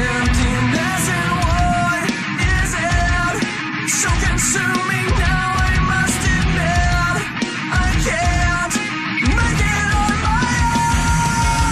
Emptiness and void is it, so consuming now I must admit I can't make it on my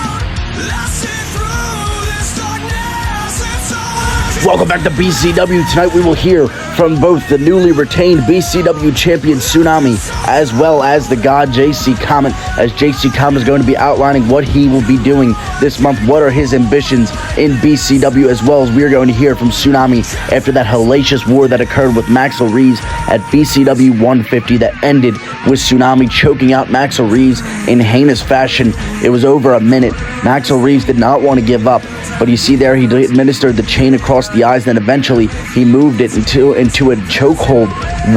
own. Lasting through this darkness, it's all. Welcome back to BCW. Tonight we will hear from both the newly retained BCW champion Tsunami as well as the god JC Comet, as JC Comet is going to be outlining what he will be doing this month, what are his ambitions in BCW, as well as we are going to hear from Tsunami after that hellacious war that occurred with Maxwell Reeves at BCW 150 that ended with Tsunami choking out Maxwell Reeves in heinous fashion. It was over a minute. Maxwell Reeves did not want to give up, but you see there he administered the chain across the eyes, then eventually he moved it into a chokehold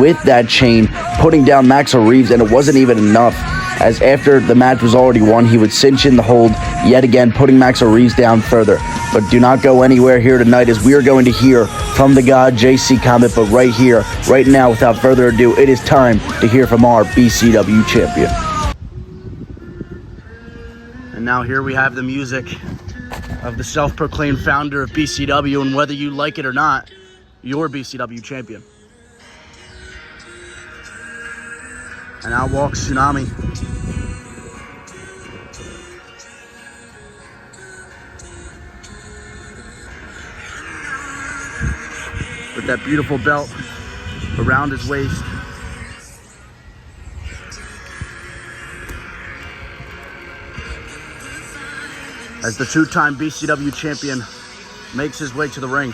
with that chain, putting down Maxwell Reeves, and it wasn't even enough, as after the match was already won, he would cinch in the hold yet again, putting Maxwell Reeves down further. But do not go anywhere here tonight, as we are going to hear from the god JC Comet. But right here, right now, without further ado, it is time to hear from our BCW champion. And now here we have the music of the self-proclaimed founder of BCW, and whether you like it or not, your BCW champion. And out walks Tsunami. With that beautiful belt around his waist. As the two-time BCW champion makes his way to the ring.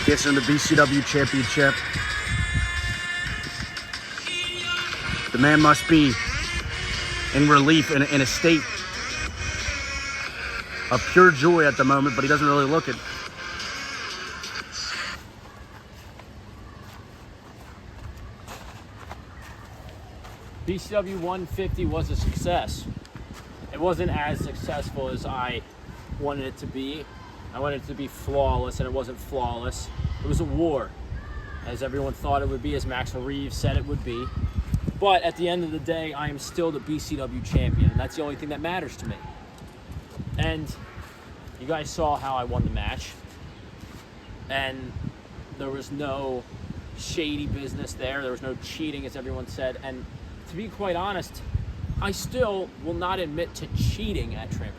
Gets him the BCW championship. The man must be in relief, in a state of pure joy at the moment, but he doesn't really look it. BCW 150 was a success. It wasn't as successful as I wanted it to be. I wanted it to be flawless, and it wasn't flawless. It was a war, as everyone thought it would be, as Maxwell Reeves said it would be. But at the end of the day, I am still the BCW champion, and that's the only thing that matters to me. And you guys saw how I won the match, and there was no shady business there. There was no cheating, as everyone said. And to be quite honest, I still will not admit to cheating at Trampoline.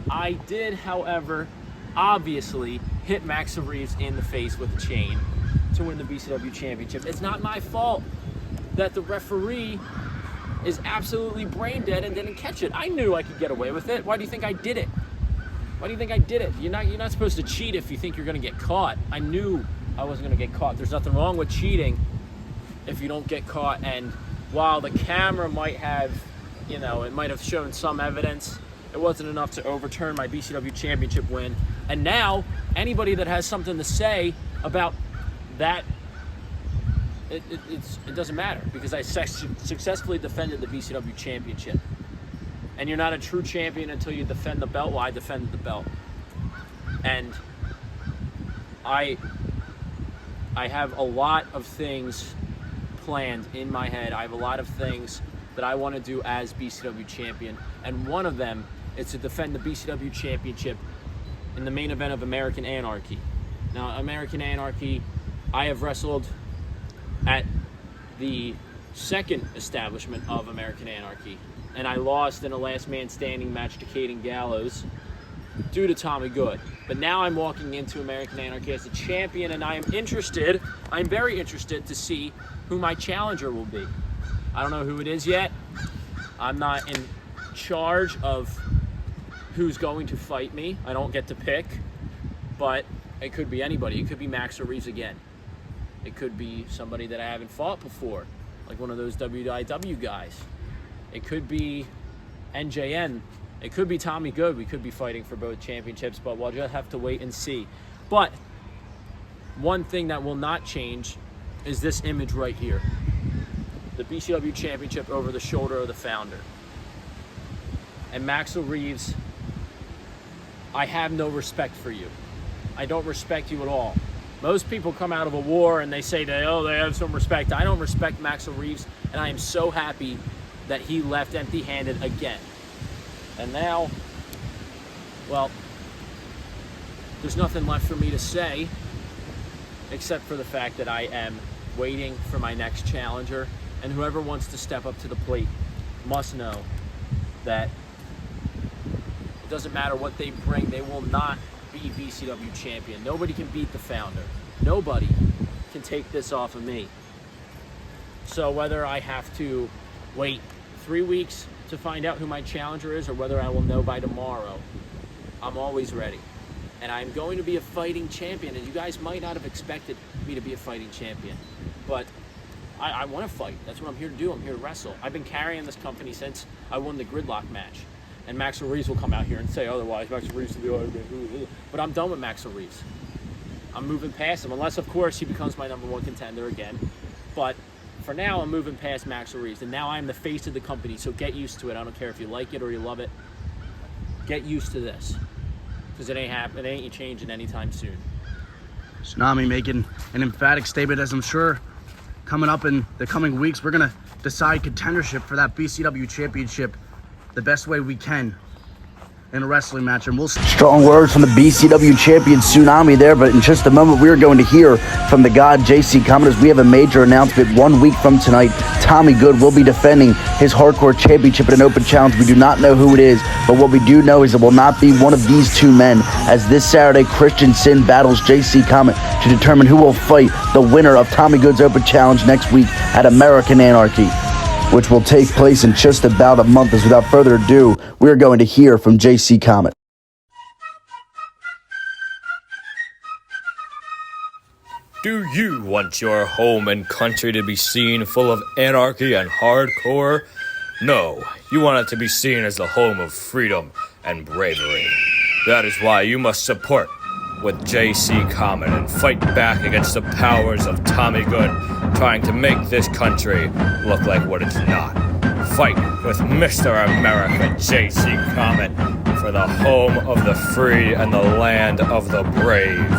I did, however, obviously hit Maxwell Reeves in the face with the chain to win the BCW championship. It's not my fault that the referee is absolutely brain dead and didn't catch it. I knew I could get away with it. Why do you think I did it? Why do you think I did it? You're not supposed to cheat if you think you're going to get caught. I knew I wasn't going to get caught. There's nothing wrong with cheating if you don't get caught. And while the camera might have, it might have shown some evidence, it wasn't enough to overturn my BCW championship win. And now, anybody that has something to say about that, it doesn't matter, because I successfully defended the BCW championship. And you're not a true champion until you defend the belt. Well, I defended the belt. And I have a lot of things planned in my head. I have a lot of things that I want to do as BCW champion. And one of them is to defend the BCW championship in the main event of American Anarchy. Now, American Anarchy, I have wrestled at the second establishment of American Anarchy, and I lost in a last man standing match to Caden Gallows due to Tommy Good. But now I'm walking into American Anarchy as a champion, and I'm very interested to see who my challenger will be. I don't know who it is yet. I'm not in charge of who's going to fight me. I don't get to pick, but it could be anybody. It could be Maxwell Reeves again. It could be somebody that I haven't fought before, like one of those WIW guys. It could be NJN. It could be Tommy Good. We could be fighting for both championships, but we'll just have to wait and see. But one thing that will not change is this image right here. the BCW championship over the shoulder of the founder. And Maxwell Reeves, I have no respect for you. I don't respect you at all. Most people come out of a war and they say they have some respect. I don't respect Maxwell Reeves, and I am so happy that he left empty-handed again. And now, well, there's nothing left for me to say except for the fact that I am waiting for my next challenger, and whoever wants to step up to the plate must know that it doesn't matter what they bring, they will not be BCW champion. Nobody can beat the founder. Nobody can take this off of me. So whether I have to wait 3 weeks to find out who my challenger is, or whether I will know by tomorrow, I'm always ready. And I'm going to be a fighting champion, and you guys might not have expected me to be a fighting champion, but I want to fight. That's what I'm here to do. I'm here to wrestle. I've been carrying this company since I won the gridlock match. And Maxwell Reeves will come out here and say otherwise. Maxwell Reeves will be, but I'm done with Maxwell Reeves. I'm moving past him, unless, of course, he becomes my #1 contender again. But for now, I'm moving past Maxwell Reeves, and now I'm the face of the company, so get used to it. I don't care if you like it or you love it. Get used to this, because it ain't changing anytime soon. Tsunami making an emphatic statement, as I'm sure coming up in the coming weeks, we're going to decide contendership for that BCW championship the best way we can in a wrestling match. And we'll strong words from the BCW champion Tsunami there, but in just a moment we're going to hear from the God JC Comet as we have a major announcement. 1 week from tonight, Tommy Good will be defending his hardcore championship in an open challenge. We do not know who it is, but what we do know is it will not be one of these two men, as this Saturday Christian Sin battles JC Comet to determine who will fight the winner of Tommy Good's open challenge next week at American Anarchy, which will take place in just about a month. As without further ado, we're going to hear from JC Comet. Do you want your home and country to be seen full of anarchy and hardcore? No, you want it to be seen as the home of freedom and bravery. That is why you must support with JC Comet and fight back against the powers of Tommy Good, trying to make this country look like what it's not. Fight with Mr. America, JC Comet, for the home of the free and the land of the brave.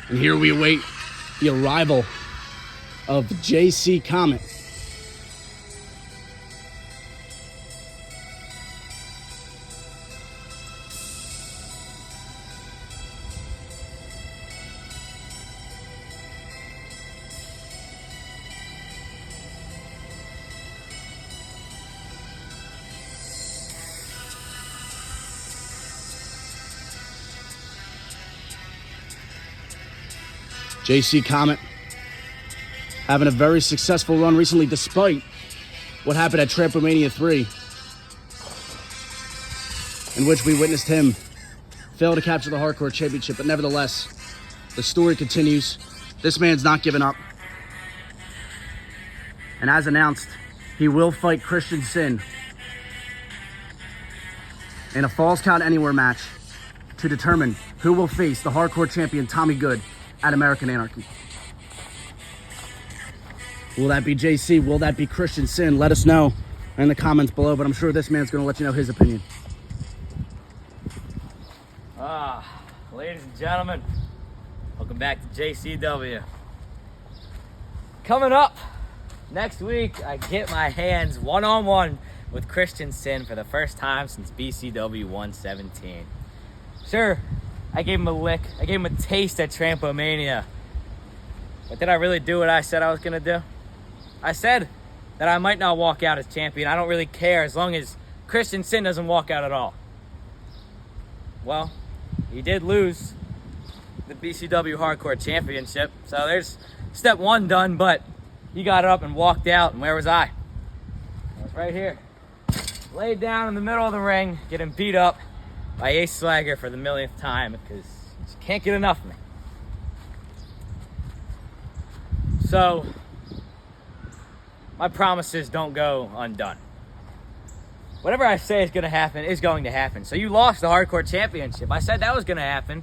And here we await the arrival of JC Comet. JC Comet having a very successful run recently, despite what happened at Trampomania 3, in which we witnessed him fail to capture the Hardcore Championship. But nevertheless, the story continues. This man's not giving up. And as announced, he will fight Christian Sin in a Falls Count Anywhere match to determine who will face the Hardcore Champion Tommy Good at American Anarchy. Will that be JC? Will that be Christian Sin? Let us know in the comments below, but I'm sure this man's going to let you know his opinion. Ladies and gentlemen, welcome back to JCW. Coming up next week, I get my hands one-on-one with Christian Sin for the first time since BCW 117. Sure, I gave him a lick. I gave him a taste at Trampomania. But did I really do what I said I was going to do? I said that I might not walk out as champion. I don't really care as long as Christian Sin doesn't walk out at all. Well, he did lose the BCW Hardcore Championship. So there's step one done, but he got up and walked out. And where was I? I was right here. Laid down in the middle of the ring, getting beat up by Ace Swagger for the millionth time because you just can't get enough of me. So, my promises don't go undone. whatever I say is going to happen is going to happen. So you lost the Hardcore Championship. I said that was going to happen,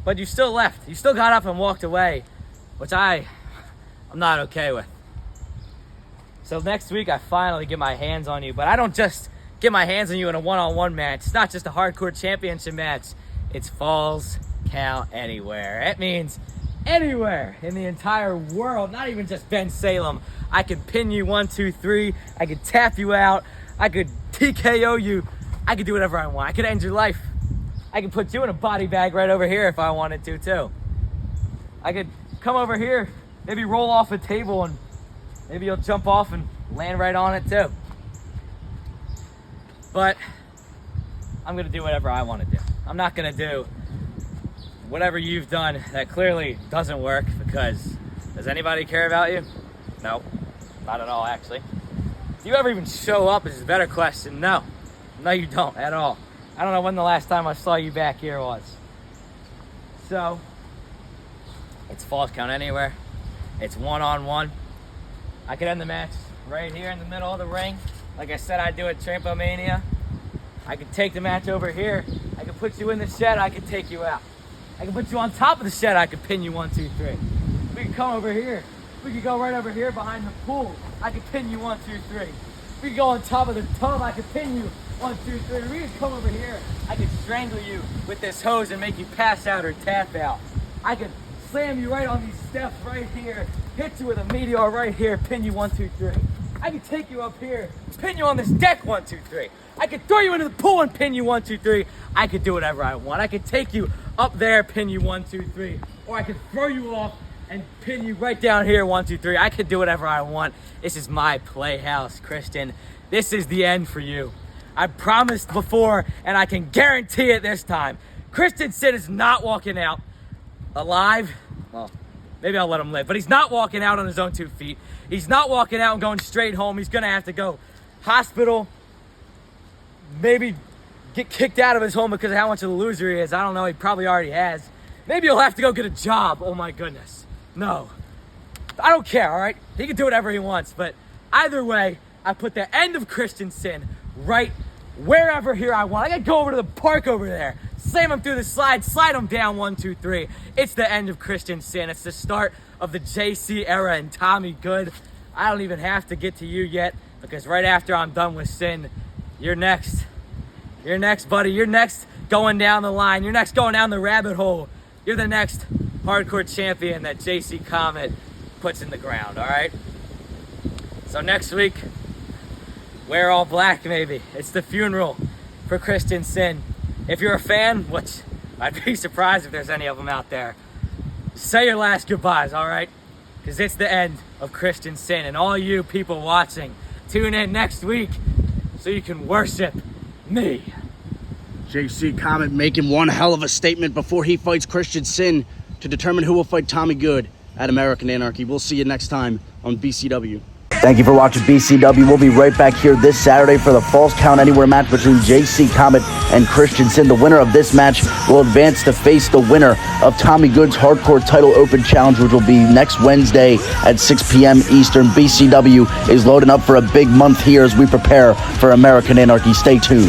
but you still left. You still got up and walked away, which I'm not okay with. So next week, I finally get my hands on you, but I don't just get my hands on you in a one-on-one match. It's not just a Hardcore Championship match. It's Falls Count Anywhere. It means anywhere in the entire world, not even just Ben Salem. I could pin you 1, 2, 3. I could tap you out. I could TKO you. I could do whatever I want. I could end your life. I could put you in a body bag right over here if I wanted to, too. I could come over here, maybe roll off a table, and maybe you'll jump off and land right on it, too. But I'm going to do whatever I want to do. I'm not going to do whatever you've done that clearly doesn't work, because does anybody care about you? No, not at all, actually. Do you ever even show up is a better question. No, you don't at all. I don't know when the last time I saw you back here was. So, it's Falls Count Anywhere. It's one-on-one. I could end the match right here in the middle of the ring. Like I said, I do at Trampomania. I could take the match over here. I could put you in the shed. I could take you out. I could put you on top of the shed. I could pin you 1, 2, 3. We could come over here. We could go right over here behind the pool. I could pin you 1, 2, 3. We could go on top of the tub. I could pin you 1, 2, 3. We could come over here. I could strangle you with this hose and make you pass out or tap out. I could slam you right on these steps right here, hit you with a meteor right here, pin you 1, 2, 3. I could take you up here, pin you on this deck 1, 2, 3. I could throw you into the pool and pin you 1, 2, 3. I could do whatever I want. I could take you up there, pin you 1, 2, 3. Or I could throw you off and pin you right down here 1, 2, 3. I could do whatever I want. This is my playhouse, Christian. This is the end for you. I promised before, and I can guarantee it this time. Christian Sin is not walking out alive. Well, maybe I'll let him live, but he's not walking out on his own 2 feet. He's not walking out and going straight home. He's gonna have to go hospital, maybe get kicked out of his home because of how much of a loser he is. I don't know, he probably already has. Maybe he'll have to go get a job. Oh my goodness. No, I don't care, all right? He can do whatever he wants, but either way, I put the end of Christian Sin right wherever here I want. I gotta go over to the park over there, slam him through the slide him down 1, 2, 3. It's the end of Christian Sin. It's the start of the JC era and Tommy Good. I don't even have to get to you yet, because right after I'm done with Sin, you're next. You're next, buddy. You're next going down the line. You're next going down the rabbit hole. You're the next hardcore champion that JC Comet puts in the ground, all right? So next week, wear all black, maybe. It's the funeral for Christian Sin. If you're a fan, which I'd be surprised if there's any of them out there, say your last goodbyes, all right? Because it's the end of Christian Sin. And all you people watching, tune in next week so you can worship me. JC Comet making one hell of a statement before he fights Christian Sin to determine who will fight Tommy Good at American Anarchy. We'll see you next time on BCW. Thank you for watching BCW. We'll be right back here this Saturday for the Falls Count Anywhere match between JC Comet and Christian Sin. The winner of this match will advance to face the winner of Tommy Good's Hardcore Title Open Challenge, which will be next Wednesday at 6 p.m. Eastern. BCW is loading up for a big month here as we prepare for American Anarchy. Stay tuned.